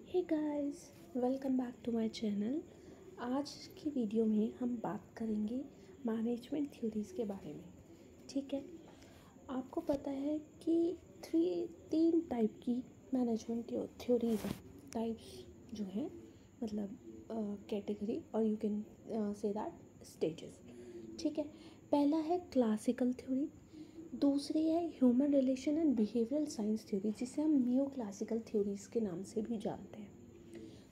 Hey guys, welcome back to my channel. आज की video में हम बात करेंगे मैनेजमेंट थ्योरीज़ के बारे में। ठीक है, आपको पता है कि तीन टाइप की मैनेजमेंट थ्योरीज़ हैं। टाइप्स जो हैं मतलब कैटेगरी, और you can say that stages. ठीक है, पहला है क्लासिकल थ्योरी, दूसरी है human relation and behavioural science theory, जिसे हम न्यू क्लासिकल थ्योरीज़ के नाम से भी जानते हैं।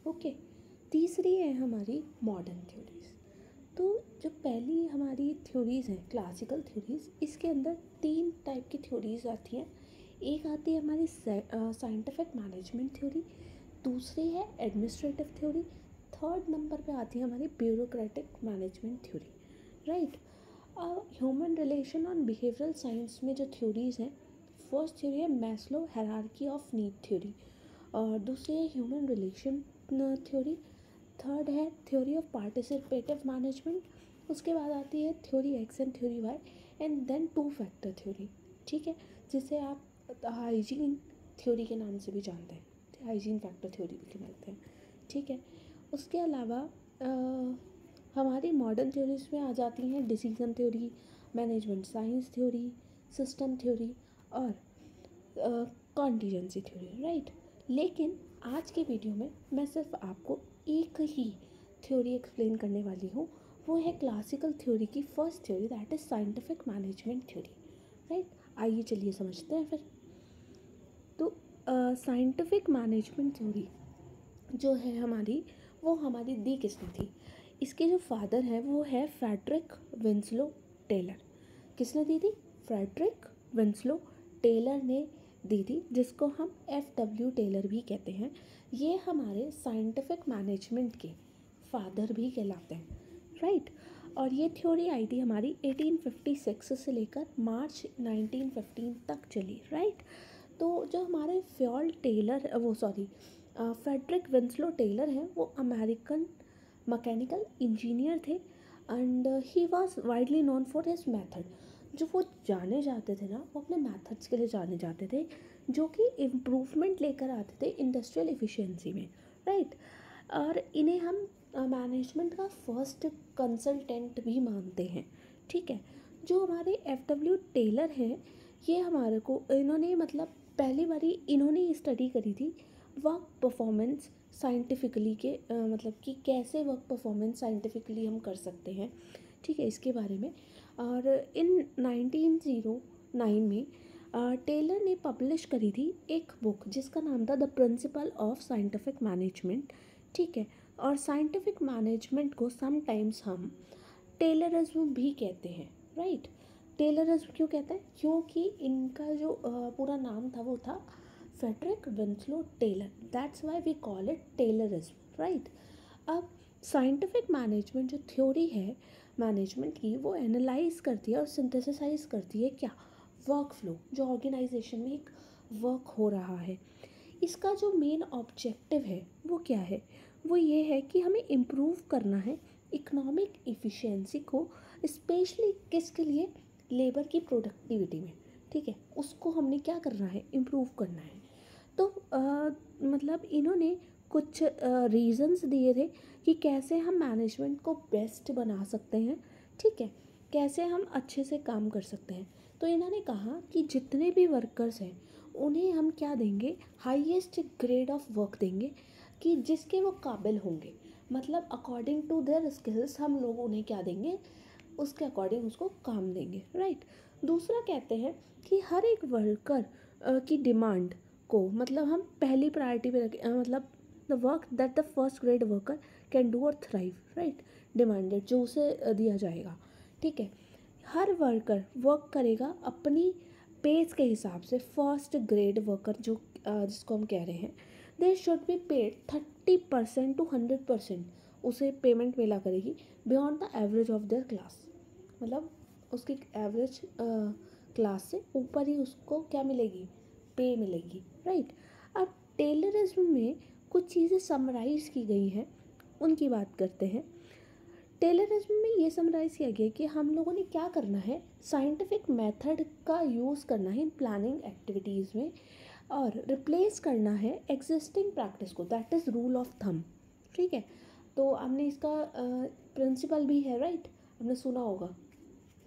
ओके, तीसरी है हमारी मॉडर्न थ्योरीज़। तो जो पहली हमारी थ्योरीज़ हैं क्लासिकल थ्योरीज़, इसके अंदर तीन टाइप की थ्योरीज़ आती हैं। एक आती है हमारी साइंटिफिक मैनेजमेंट थ्योरी, दूसरी है एडमिनिस्ट्रेटिव थ्योरी, थर्ड नंबर पे आती है हमारी bureaucratic management theory. Right. Human relation और बिहेवियरल साइंस में जो थ्योरीज़ हैं, फर्स्ट थ्योरी है Maslow hierarchy of need theory, और दूसरी है ह्यूमन रिलेशन थ्योरी, थर्ड है थ्योरी ऑफ पार्टिसिपेटिव मैनेजमेंट, उसके बाद आती है theory X and theory Y, and then two factor theory. ठीक है, जिसे आप हाइजीन थ्योरी के नाम से भी जानते हैं, हाइजीन फैक्टर थ्योरी भी कहते हैं। ठीक है, उसके अलावा हमारी मॉडर्न थ्योरीज में आ जाती हैं decision theory, management science theory, system theory और कॉन्टीजेंसी थ्योरी। राइट। लेकिन आज के वीडियो में मैं सिर्फ आपको एक ही थ्योरी एक्सप्लेन करने वाली हूँ, वो है क्लासिकल थ्योरी की first theory, that is scientific management theory. Right, आइए चलिए समझते हैं फिर। तो साइंटिफिक मैनेजमेंट थ्योरी जो है हमारी, वो हमारी दी किसने थी? इसके जो फादर हैं वो है फ्रेडरिक विंसलो टेलर। किसने दी थी? फ्रेडरिक विंसलो टेलर ने दी थी, जिसको हम FW टेलर भी कहते हैं। ये हमारे साइंटिफिक मैनेजमेंट के फादर भी कहलाते हैं। राइट। और ये थ्योरी आई थी हमारी 1856 से लेकर मार्च 1915 तक चली। राइट। तो जो हमारे फ्रेडरिक विंसलो टेलर हैं, वो अमेरिकन मैकेनिकल इंजीनियर थे, and he was widely known for his method. जो वो जाने जाते थे ना, वो अपने मेथड्स के लिए जाने जाते थे, जो कि इम्प्रूवमेंट लेकर आते थे इंडस्ट्रियल एफिशिएंसी में। राइट। और इन्हें हम मैनेजमेंट का फर्स्ट कंसल्टेंट भी मानते हैं। ठीक है, जो हमारे FW टेलर हैं, ये हमारे को इन्होंने मतलब पहली बारी इन्होंने स्टडी करी थी वर्क परफॉर्मेंस साइंटिफिकली के मतलब कि कैसे वर्क परफॉर्मेंस साइंटिफिकली हम कर सकते हैं। ठीक है, इसके बारे में। और इन 1909 में टेलर ने पब्लिश करी थी एक बुक जिसका नाम था the principle of scientific management. ठीक है, और साइंटिफिक मैनेजमेंट को समटाइम्स हम टेलरिज्म भी कहते हैं। राइट। टेलरिज्म क्यों कहते हैं? क्योंकि इनका जो पूरा नाम था वो था Frederick Winslow Taylor, that's why we call it Taylorism. Right. अब साइंटिफिक मैनेजमेंट जो थ्योरी है मैनेजमेंट की, वो एनालाइज करती है और सिंथेसाइज करती है क्या? वर्क फ्लो, जो ऑर्गेनाइजेशन में एक वर्क हो रहा है। इसका जो मेन ऑब्जेक्टिव है वो क्या है? वो ये है कि हमें इम्प्रूव करना है इकोनॉमिक एफिशिएंसी को, स्पेशली किसके लिए? लेबर की प्रोडक्टिविटी में। ठीक है, उसको हमने क्या करना है? इम्प्रूव करना है। तो मतलब इन्होंने कुछ रीज़न्स दिए थे कि कैसे हम मैनेजमेंट को बेस्ट बना सकते हैं। ठीक है, कैसे हम अच्छे से काम कर सकते हैं। तो इन्होंने कहा कि जितने भी वर्कर्स हैं उन्हें हम क्या देंगे? हाईएस्ट ग्रेड ऑफ वर्क देंगे, कि जिसके वो काबिल होंगे, मतलब अकॉर्डिंग टू देयर स्किल्स हम लोग उन्हें क्या देंगे? उसके अकॉर्डिंग उसको काम देंगे। राइट। दूसरा कहते हैं कि हर एक वर्कर की डिमांड को मतलब हम पहली प्रायोरिटी पे रखें, मतलब the work that the first grade worker can do और थ्राइव। राइट। डिमांडेड जो उसे दिया जाएगा। ठीक है, हर वर्कर वर्क करेगा अपनी पेज के हिसाब से। फर्स्ट ग्रेड वर्कर जो जिसको हम कह रहे हैं, they should be paid 30% to 100%, उसे पेमेंट मिला करेगी beyond the average of their class, मतलब उसकी एवरेज क्लास से ऊपर ही उसको क्या मिलेगी? पे मिलेगी। राइट। अब टेलरिज्म में कुछ चीज़ें समराइज की गई हैं, उनकी बात करते हैं। टेलरिज्म में ये समराइज किया गया कि हम लोगों ने क्या करना है? साइंटिफिक मेथड का यूज़ करना है इन प्लानिंग एक्टिविटीज़ में। और रिप्लेस करना है एग्जिस्टिंग प्रैक्टिस को, that is rule of thumb. ठीक है, तो आपने इसका प्रिंसिपल भी है, राइट, आपने सुना होगा,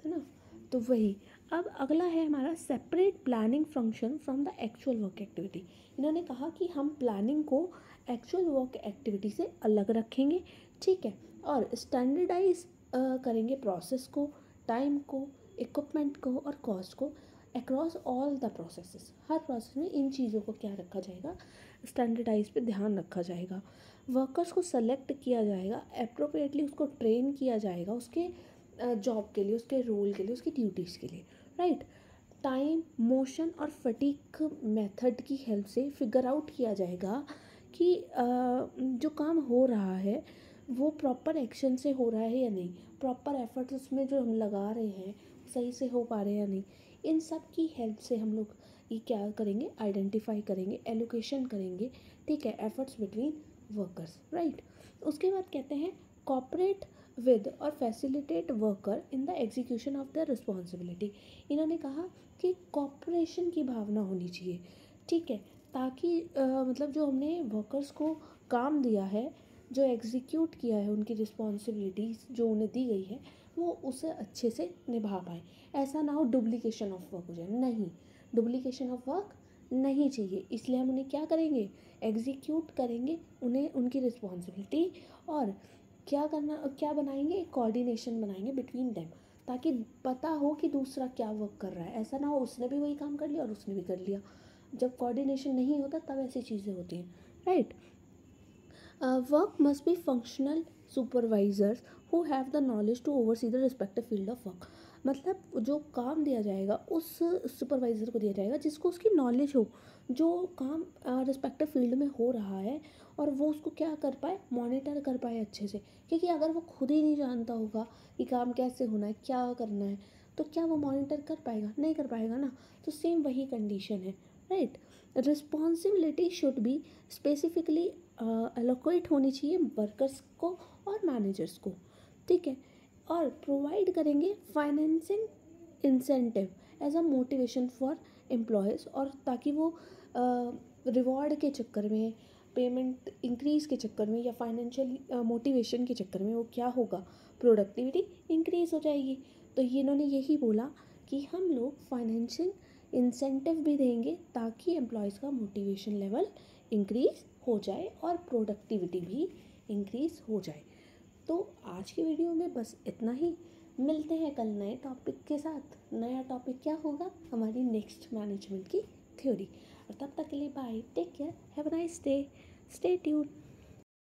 है ना। तो वही, अब अगला है हमारा separate planning function from the actual work activity. इन्होंने कहा कि हम प्लानिंग को एक्चुअल वर्क एक्टिविटी से अलग रखेंगे, ठीक है, और स्टैंडर्डाइज करेंगे प्रोसेस को, टाइम को, इक्विपमेंट को और कॉस्ट को across all the processes. Her process में इन चीज़ों को क्या रखा जाएगा, स्टैंडर्डाइज पे ध्यान रखा जाएगा। वर्कर्स को सेलेक्ट किया जाएगा, अप्रोप्रिएटली उसको ट्रेन किया जाएगा उसके जॉब के लिए, उसके रोल के लिए, उसकी ड्यूटीज़ के लिए, राइट। टाइम, मोशन और फटीक मेथड की हेल्प से फिगर आउट किया जाएगा कि जो काम हो रहा है वो प्रॉपर एक्शन से हो रहा है या नहीं, प्रॉपर एफर्ट्स उसमें जो हम लगा रहे हैं सही से हो पा रहे हैं या नहीं। इन सब की हेल्प से हम लोग ये क्या करेंगे, आइडेंटिफाई करेंगे, एलोकेशन करेंगे, ठीक है, एफर्ट्स बिटवीन वर्कर्स, राइट। उसके बाद कहते हैं कॉपरेट विद और facilitate worker in the execution of the responsibility. इन्होंने कहा कि कॉपरेशन की भावना होनी चाहिए, ठीक है, ताकि मतलब जो हमने वर्कर्स को काम दिया है, जो एग्जीक्यूट किया है, उनकी रिस्पॉन्सिबिलिटीज़ जो उन्हें दी गई है वो उसे अच्छे से निभा पाए। ऐसा ना हो डुप्लीकेशन ऑफ वर्क हो जाए, नहीं, डुप्लीकेशन ऑफ वर्क नहीं चाहिए, इसलिए हम उन्हें क्या करेंगे, एग्जीक्यूट करेंगे उन्हें, उनकी रिस्पॉन्सिबिलिटी, और क्या करना, क्या बनाएंगे, कोऑर्डिनेशन बनाएंगे बिटवीन देम, ताकि पता हो कि दूसरा क्या वर्क कर रहा है। ऐसा ना हो उसने भी वही काम कर लिया और उसने भी कर लिया, जब कोऑर्डिनेशन नहीं होता तब ऐसी चीज़ें होती हैं, right. Work must be functional supervisors who have the knowledge to oversee the respective field of work. मतलब जो काम दिया जाएगा उस सुपरवाइज़र को दिया जाएगा जिसको उसकी नॉलेज हो, जो काम रिस्पेक्टिव फील्ड में हो रहा है, और वो उसको क्या कर पाए, मॉनिटर कर पाए अच्छे से। क्योंकि अगर वो खुद ही नहीं जानता होगा कि काम कैसे होना है, क्या करना है, तो क्या वो मॉनिटर कर पाएगा, नहीं कर पाएगा ना। तो सेम वही कंडीशन है, right. Responsibility should be specifically allocate होनी चाहिए वर्कर्स को और मैनेजर्स को, ठीक है, और प्रोवाइड करेंगे financing incentive as a motivation for employees, और ताकि वो रिवॉर्ड के चक्कर में, पेमेंट इंक्रीज़ के चक्कर में या फाइनेंशियल मोटिवेशन के चक्कर में वो क्या होगा, प्रोडक्टिविटी इंक्रीज़ हो जाएगी। तो ये इन्होंने यही बोला कि हम लोग फाइनेंशियल इंसेंटिव भी देंगे ताकि एम्प्लॉयज़ का मोटिवेशन लेवल इंक्रीज़ हो जाए और प्रोडक्टिविटी भी इंक्रीज़ हो जाए। तो आज की वीडियो में बस इतना ही, मिलते हैं कल नए टॉपिक के साथ। नया टॉपिक क्या होगा, हमारी नेक्स्ट मैनेजमेंट की थ्योरी। और तब तक के लिए bye, take care, have a nice day, stay tuned.